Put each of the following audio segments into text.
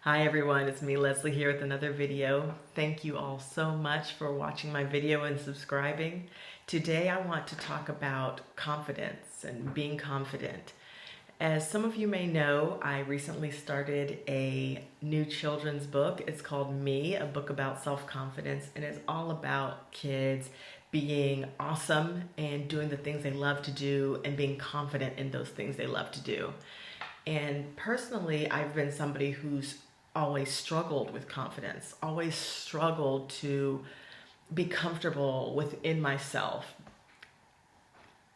Hi everyone, it's me Leslie here with another video. Thank you all so much for watching my video and subscribing. Today I want to talk about confidence and being confident. As some of you may know, I recently started a new children's book. It's called Me, a book about self-confidence, and it's all about kids being awesome and doing the things they love to do and being confident in those things they love to do. And personally, I've been somebody who's always struggled with confidence, always struggled to be comfortable within myself.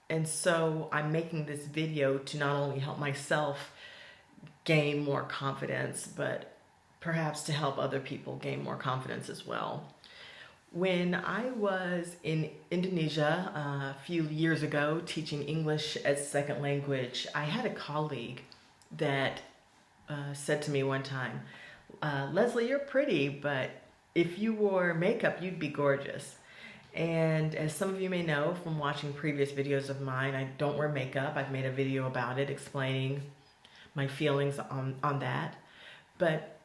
And so I'm making this video to not only help myself gain more confidence, but perhaps to help other people gain more confidence as well. When I was in Indonesia a few years ago teaching English as a second language, I had a colleague that said to me one time, Leslie, you're pretty, but if you wore makeup, you'd be gorgeous. And as some of you may know from watching previous videos of mine, I don't wear makeup. I've made a video about it explaining my feelings on that. But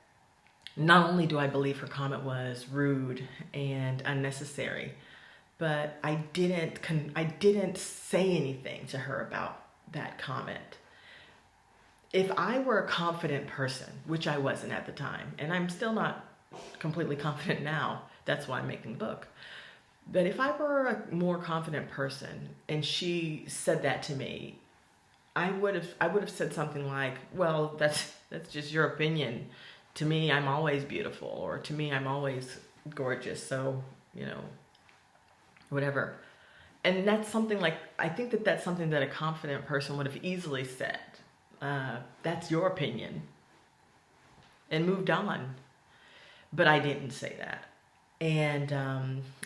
not only do I believe her comment was rude and unnecessary, but I didn't say anything to her about that comment. If I were a confident person, which I wasn't at the time, and I'm still not completely confident now, that's why I'm making the book. But if I were a more confident person and she said that to me, I would have said something like, well, that's just your opinion. To me, I'm always beautiful, or to me, I'm always gorgeous. So, whatever. And that's something like, I think that's something that a confident person would have easily said. That's your opinion, and moved on. But I didn't say that. And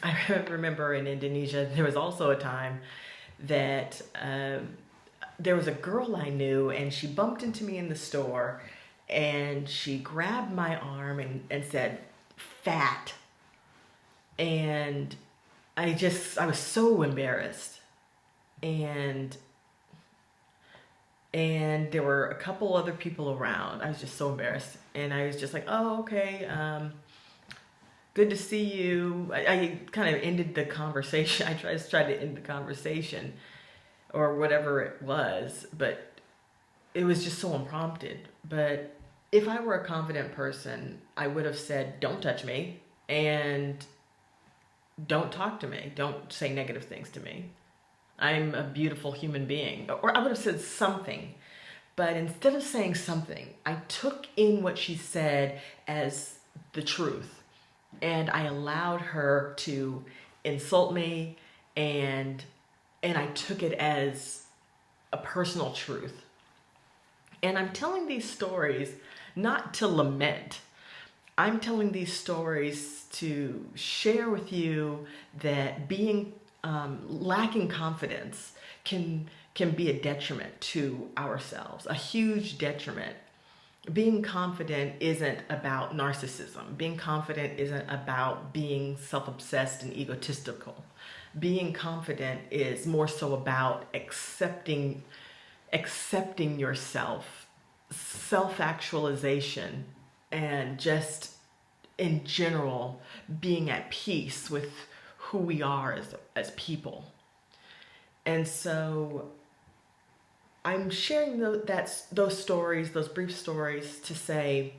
I remember in Indonesia, there was also a time that there was a girl I knew, and she bumped into me in the store, and she grabbed my arm and said, fat. And I was so embarrassed. And there were a couple other people around. I was just so embarrassed. And I was just like, oh, okay, good to see you. I kind of ended the conversation. I tried to end the conversation or whatever it was, but it was just so unprompted. But if I were a confident person, I would have said, don't touch me and don't talk to me. Don't say negative things to me. I'm a beautiful human being. Or I would have said something. But instead of saying something, I took in what she said as the truth. And I allowed her to insult me, and I took it as a personal truth. And I'm telling these stories not to lament. I'm telling these stories to share with you that being lacking confidence can be a detriment to ourselves, a huge detriment. Being confident isn't about narcissism. Being confident isn't about being self-obsessed and egotistical. Being confident is more so about accepting yourself, self-actualization, and just in general being at peace with who we are as people. And so I'm sharing those stories, those brief stories, to say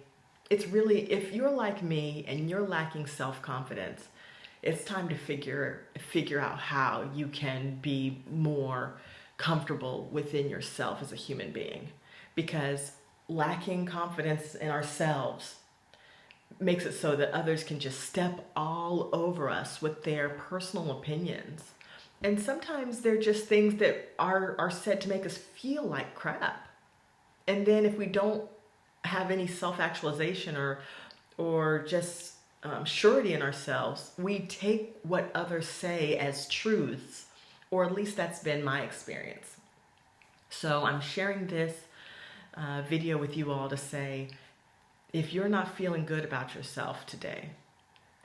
it's really, if you're like me and you're lacking self-confidence, it's time to figure out how you can be more comfortable within yourself as a human being. Because lacking confidence in ourselves makes it so that others can just step all over us with their personal opinions. And sometimes they're just things that are said to make us feel like crap. And then if we don't have any self-actualization or just surety in ourselves, we take what others say as truths, or at least that's been my experience. So I'm sharing this video with you all to say, if you're not feeling good about yourself today,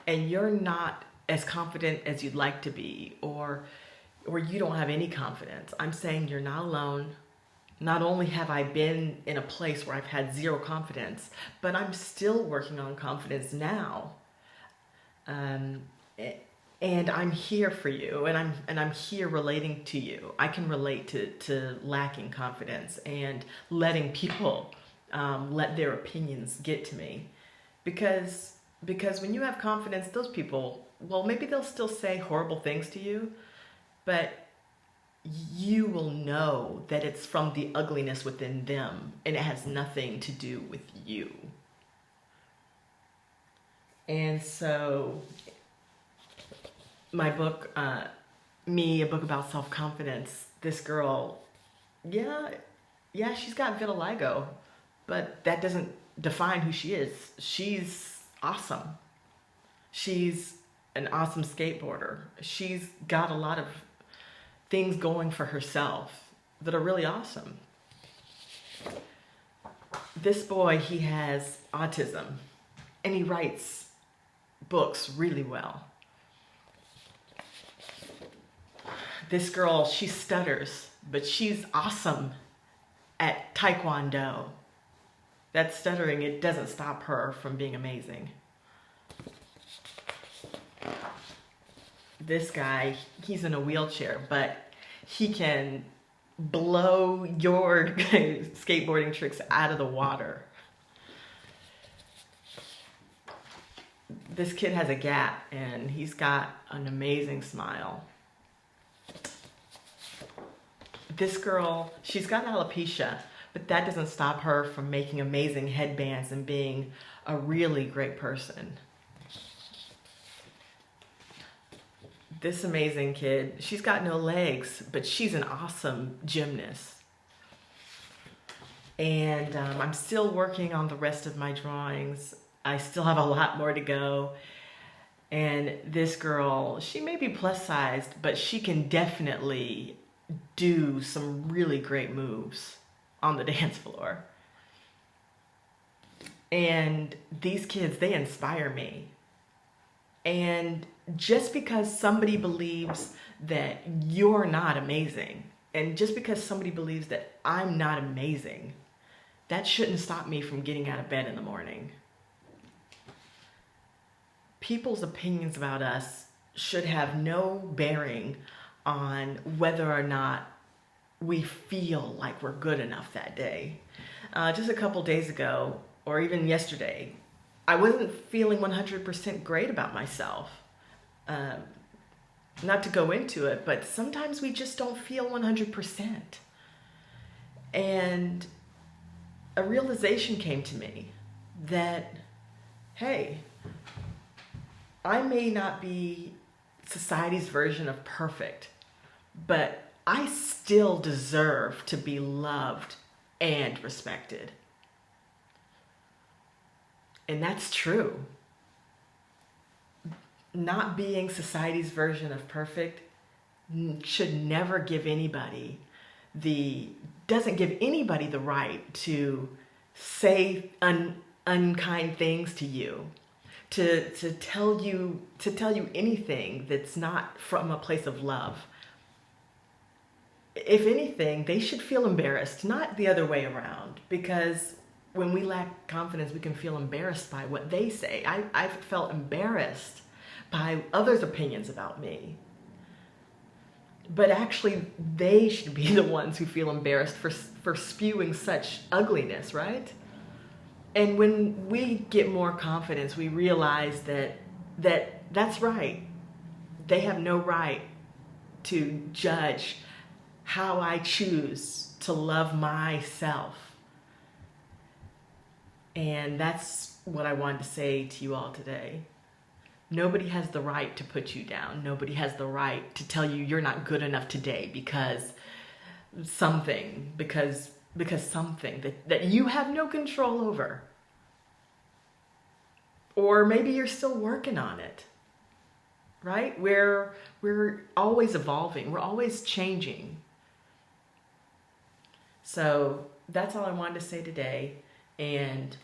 and you're not as confident as you'd like to be, or you don't have any confidence, I'm saying you're not alone. Not only have I been in a place where I've had zero confidence, but I'm still working on confidence now. Um, and I'm here for you, and I'm here relating to you. I can relate to lacking confidence and letting people let their opinions get to me, because when you have confidence, those people, well, maybe they'll still say horrible things to you, but you will know that it's from the ugliness within them and it has nothing to do with you. And so my book, a book about self-confidence, this girl, yeah, she's got vitiligo, but that doesn't define who she is. She's awesome. She's an awesome skateboarder. She's got a lot of things going for herself that are really awesome. This boy, he has autism, and he writes books really well. This girl, she stutters, but she's awesome at Taekwondo. That stuttering, it doesn't stop her from being amazing. This guy, he's in a wheelchair, but he can blow your skateboarding tricks out of the water. This kid has a gap, and he's got an amazing smile. This girl, she's got alopecia, but that doesn't stop her from making amazing headbands and being a really great person. This amazing kid, she's got no legs, but she's an awesome gymnast. And I'm still working on the rest of my drawings. I still have a lot more to go. And this girl, she may be plus sized, but she can definitely do some really great moves on the dance floor. And these kids, they inspire me. And just because somebody believes that you're not amazing, and just because somebody believes that I'm not amazing, that shouldn't stop me from getting out of bed in the morning. People's opinions about us should have no bearing on whether or not we feel like we're good enough that day. Just a couple days ago, or even yesterday, I wasn't feeling 100% great about myself. Not to go into it, but sometimes we just don't feel 100%. And a realization came to me that, hey, I may not be society's version of perfect, but I still deserve to be loved and respected. And that's true. Not being society's version of perfect should never give anybody doesn't give anybody the right to say unkind things to you, to tell you anything that's not from a place of love. If anything, they should feel embarrassed, not the other way around, because when we lack confidence, we can feel embarrassed by what they say. I've felt embarrassed by others' opinions about me. But actually, they should be the ones who feel embarrassed for spewing such ugliness, right? And when we get more confidence, we realize that's right. They have no right to judge how I choose to love myself. And that's what I wanted to say to you all today. Nobody has the right to put you down. Nobody has the right to tell you you're not good enough today because something that you have no control over. Or maybe you're still working on it, right? We're always evolving. We're always changing. So that's all I wanted to say today. And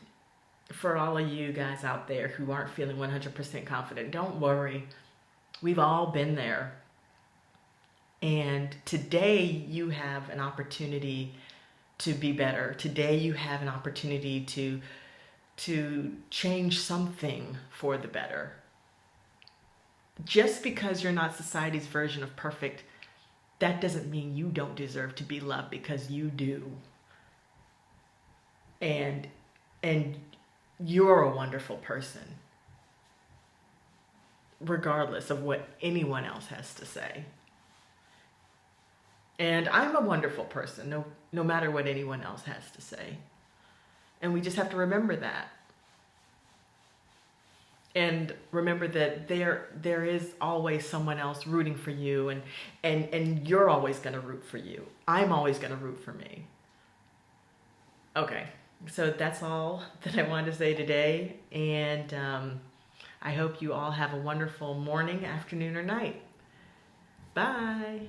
for all of you guys out there who aren't feeling 100% confident, don't worry. We've all been there. And today you have an opportunity to be better. Today you have an opportunity to change something for the better. Just because you're not society's version of perfect, that doesn't mean you don't deserve to be loved, because you do. And you're a wonderful person, regardless of what anyone else has to say. And I'm a wonderful person, no matter what anyone else has to say. And we just have to remember that. And remember that there is always someone else rooting for you, and you're always going to root for you. I'm always going to root for me. Okay, so that's all that I wanted to say today. And I hope you all have a wonderful morning, afternoon, or night. Bye.